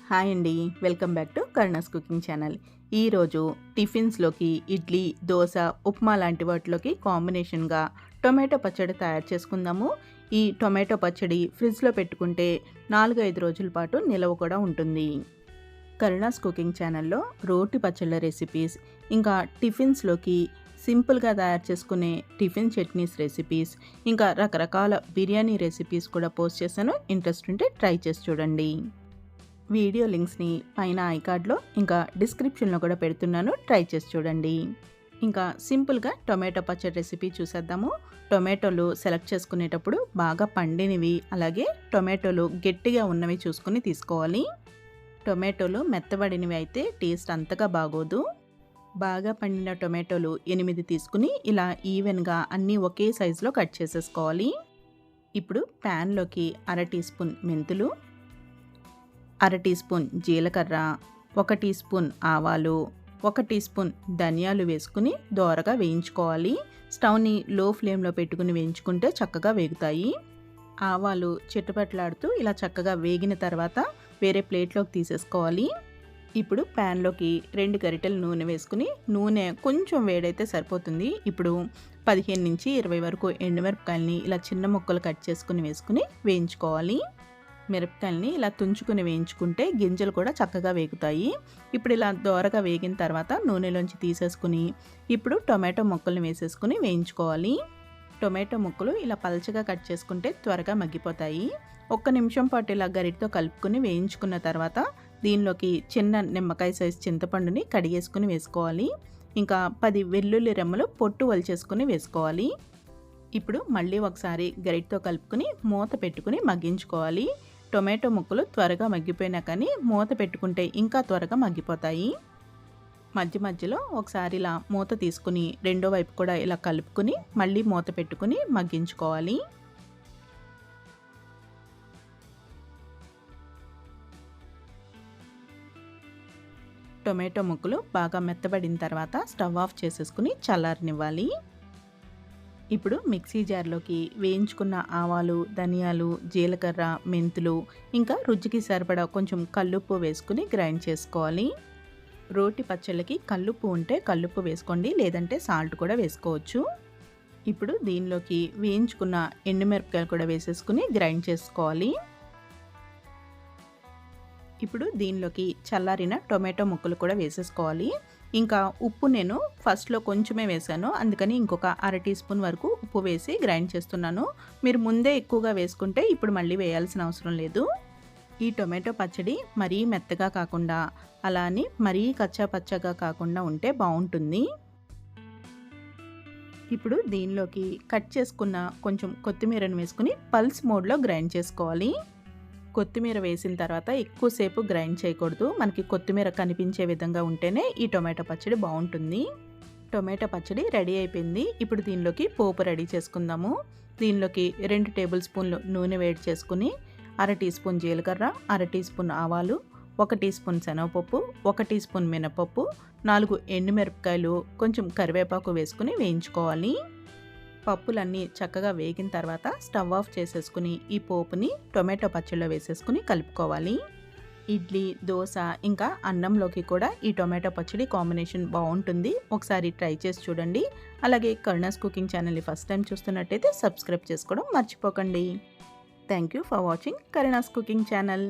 Hi అండి, welcome back to Karuna's cooking channel. ఈరోజు టిఫిన్స్లోకి ఇడ్లీ, దోశ, ఉప్మా లాంటి వాటిలోకి కాంబినేషన్గా టొమాటో పచ్చడి తయారు చేసుకుందాము. ఈ టొమాటో పచ్చడి ఫ్రిడ్జ్లో పెట్టుకుంటే 4-5 రోజుల పాటు నిలవ కూడా ఉంటుంది. కరుణాస్ కుకింగ్ ఛానల్లో రోటి పచ్చళ్ళ రెసిపీస్, ఇంకా టిఫిన్స్లోకి సింపుల్గా తయారు చేసుకునే టిఫిన్ చట్నీస్ రెసిపీస్, ఇంకా రకరకాల బిర్యానీ రెసిపీస్ కూడా పోస్ట్ చేశాను. ఇంట్రెస్ట్ ఉంటే ట్రై చేసి చూడండి. వీడియో లింక్స్ని పైన ఐకార్డ్లో ఇంకా డిస్క్రిప్షన్లో కూడా పెడుతున్నాను, ట్రై చేసి చూడండి. ఇంకా సింపుల్గా టొమాటో పచ్చడి రెసిపీ చూసేద్దాము. టొమాటోలు సెలెక్ట్ చేసుకునేటప్పుడు బాగా పండినవి, అలాగే టొమాటోలు గట్టిగా ఉన్నవి చూసుకుని తీసుకోవాలి. టొమాటోలు మెత్తబడినవి అయితే టేస్ట్ అంతగా బాగోదు. బాగా పండిన టొమాటోలు 8 తీసుకుని ఇలా ఈవెన్గా అన్నీ ఒకే సైజులో కట్ చేసేసుకోవాలి. ఇప్పుడు ప్యాన్లోకి 1/2 టీ స్పూన్ మెంతులు, 1/2 టీ స్పూన్ జీలకర్ర, 1 టీ స్పూన్ ఆవాలు, 1 టీ స్పూన్ ధనియాలు వేసుకుని దోరగా వేయించుకోవాలి. స్టవ్ని లో ఫ్లేమ్లో పెట్టుకుని వేయించుకుంటే చక్కగా వేగుతాయి. ఆవాలు చిటపట్లాడుతూ ఇలా చక్కగా వేగిన తర్వాత వేరే ప్లేట్లోకి తీసేసుకోవాలి. ఇప్పుడు ప్యాన్లోకి 2 గరిటెలు నూనె వేసుకుని, నూనె కొంచెం వేడైతే సరిపోతుంది. ఇప్పుడు 15-20 వరకు ఎండుమిరపకాయలని ఇలా చిన్న ముక్కలు కట్ చేసుకుని వేసుకుని వేయించుకోవాలి. మిరపకాయలని ఇలా తుంచుకుని వేయించుకుంటే గింజలు కూడా చక్కగా వేగుతాయి. ఇప్పుడు ఇలా దోరగా వేగిన తర్వాత నూనెలోంచి తీసేసుకుని ఇప్పుడు టొమాటో ముక్కల్ని వేసేసుకుని వేయించుకోవాలి. టొమాటో ముక్కలు ఇలా పల్చగా కట్ చేసుకుంటే త్వరగా మగ్గిపోతాయి. 1 నిమిషం పాటు ఇలా గరిటతో కలుపుకుని వేయించుకున్న తర్వాత దీనిలోకి చిన్న నిమ్మకాయ సైజు చింతపండుని కడిగేసుకుని వేసుకోవాలి. ఇంకా 10 వెల్లుల్లి రెమ్మలు పొట్టు వలిచేసుకుని వేసుకోవాలి. ఇప్పుడు మళ్ళీ ఒకసారి గరిటతో కలుపుకుని మూత పెట్టుకుని మగ్గించుకోవాలి. టొమాటో ముక్కలు త్వరగా మగ్గిపోయినా కానీ మూత పెట్టుకుంటే ఇంకా త్వరగా మగ్గిపోతాయి. మధ్య మధ్యలో ఒకసారి ఇలా మూత తీసుకుని రెండో వైపు కూడా ఇలా కలుపుకుని మళ్ళీ మూత పెట్టుకుని మగ్గించుకోవాలి. టొమాటో ముక్కలు బాగా మెత్తబడిన తర్వాత స్టవ్ ఆఫ్ చేసేసుకుని చల్లారనివ్వాలి. ఇప్పుడు మిక్సీ జార్లోకి వేయించుకున్న ఆవాలు, ధనియాలు, జీలకర్ర, మెంతులు, ఇంకా రుచికి సరిపడా కొంచెం కల్లుప్పు వేసుకుని గ్రైండ్ చేసుకోవాలి. రోటి పచ్చళ్ళకి కల్లుప్పు ఉంటే కల్లుప్పు వేసుకోండి, లేదంటే సాల్ట్ కూడా వేసుకోవచ్చు. ఇప్పుడు దీనిలోకి వేయించుకున్న ఎండుమిరపకాయలు కూడా వేసేసుకుని గ్రైండ్ చేసుకోవాలి. ఇప్పుడు దీనిలోకి చల్లారిన టొమాటో ముక్కలు కూడా వేసేసుకోవాలి. ఇంకా ఉప్పు నేను ఫస్ట్లో కొంచెమే వేసాను, అందుకని ఇంకొక 1/2 టీ స్పూన్ వరకు ఉప్పు వేసి గ్రైండ్ చేస్తున్నాను. మీరు ముందే ఎక్కువగా వేసుకుంటే ఇప్పుడు మళ్ళీ వేయాల్సిన అవసరం లేదు. ఈ టొమాటో పచ్చడి మరీ మెత్తగా కాకుండా, అలా అని మరీ కచ్చా పచ్చగా కాకుండా ఉంటే బాగుంటుంది. ఇప్పుడు దీనిలోకి కట్ చేసుకున్న కొంచెం కొత్తిమీరను వేసుకుని పల్స్ మోడ్లో గ్రైండ్ చేసుకోవాలి. కొత్తిమీర వేసిన తర్వాత ఎక్కువసేపు గ్రైండ్ చేయకూడదు. మనకి కొత్తిమీర కనిపించే విధంగా ఉంటేనే ఈ టొమాటో పచ్చడి బాగుంటుంది. టొమాటో పచ్చడి రెడీ అయిపోయింది. ఇప్పుడు దీనిలోకి పోపు రెడీ చేసుకుందాము. దీనిలోకి 2 టేబుల్ స్పూన్లు నూనె వేడి చేసుకుని 1/2 టీ స్పూన్ జీలకర్ర, 1/2 టీ స్పూన్ ఆవాలు, 1 టీ స్పూన్ శనగపప్పు, 1 టీ స్పూన్ మినపప్పు, 4 ఎండుమిరపకాయలు, కొంచెం కరివేపాకు వేసుకుని వేయించుకోవాలి. పప్పులన్నీ చక్కగా వేగిన తర్వాత స్టవ్ ఆఫ్ చేసేసుకుని ఈ పోపుని టొమాటో పచ్చడిలో వేసేసుకుని కలుపుకోవాలి. ఇడ్లీ, దోశ, ఇంకా అన్నంలోకి కూడా ఈ టొమాటో పచ్చడి కాంబినేషన్ బాగుంటుంది. ఒకసారి ట్రై చేసి చూడండి. అలాగే కరుణాస్ కుకింగ్ ఛానల్ని ఫస్ట్ టైం చూస్తున్నట్టయితే సబ్స్క్రైబ్ చేసుకోవడం మర్చిపోకండి. Thank you for watching Karuna's cooking channel.